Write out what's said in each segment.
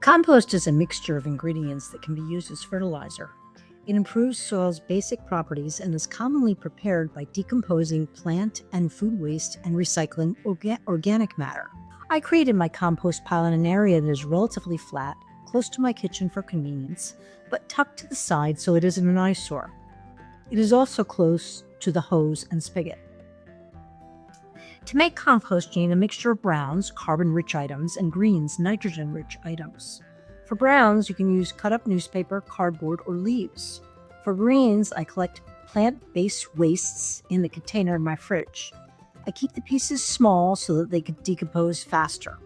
Compost is a mixture of ingredients that can be used as fertilizer. It improves soil's basic properties and is commonly prepared by decomposing plant and food waste and recycling organic matter. I created my compost pile in an area that is relatively flat, close to my kitchen for convenience, but tucked to the side so it isn't an eyesore. It is also close to the hose and spigot. To make compost, you need a mixture of browns, carbon-rich items, and greens, nitrogen-rich items. For browns, you can use cut-up newspaper, cardboard, or leaves. For greens, I collect plant-based wastes in the container in my fridge. I keep the pieces small so that they can decompose faster.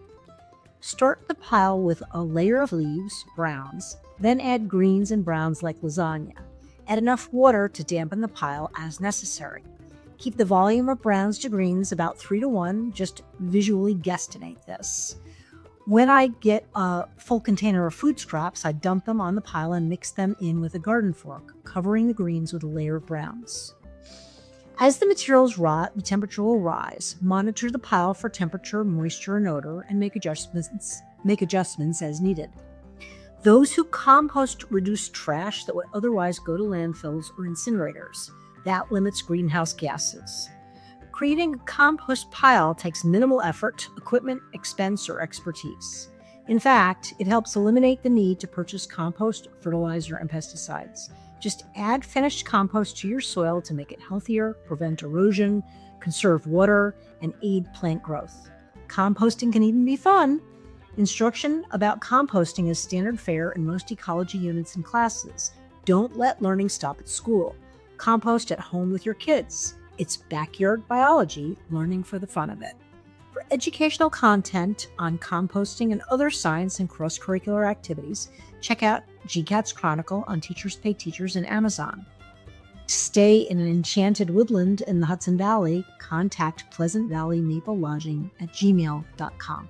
Start the pile with a layer of leaves, browns, then add greens and browns like lasagna. Add enough water to dampen the pile as necessary. Keep the volume of browns to greens about 3-to-1, just visually guesstimate this. When I get a full container of food scraps, I dump them on the pile and mix them in with a garden fork, covering the greens with a layer of browns. As the materials rot, the temperature will rise. Monitor the pile for temperature, moisture, and odor, and make adjustments as needed. Those who compost reduce trash that would otherwise go to landfills or incinerators. That limits greenhouse gases. Creating a compost pile takes minimal effort, equipment, expense, or expertise. In fact, it helps eliminate the need to purchase compost, fertilizer, and pesticides. Just add finished compost to your soil to make it healthier, prevent erosion, conserve water, and aid plant growth. Composting can even be fun. Instruction about composting is standard fare in most ecology units and classes. Don't let learning stop at school. Compost at home with your kids. It's backyard biology, learning for the fun of it. For educational content on composting and other science and cross-curricular activities, check out GCAT's Chronicle on Teachers Pay Teachers and Amazon. To stay in an enchanted woodland in the Hudson Valley, contact Pleasant Valley Maple Lodging at gmail.com.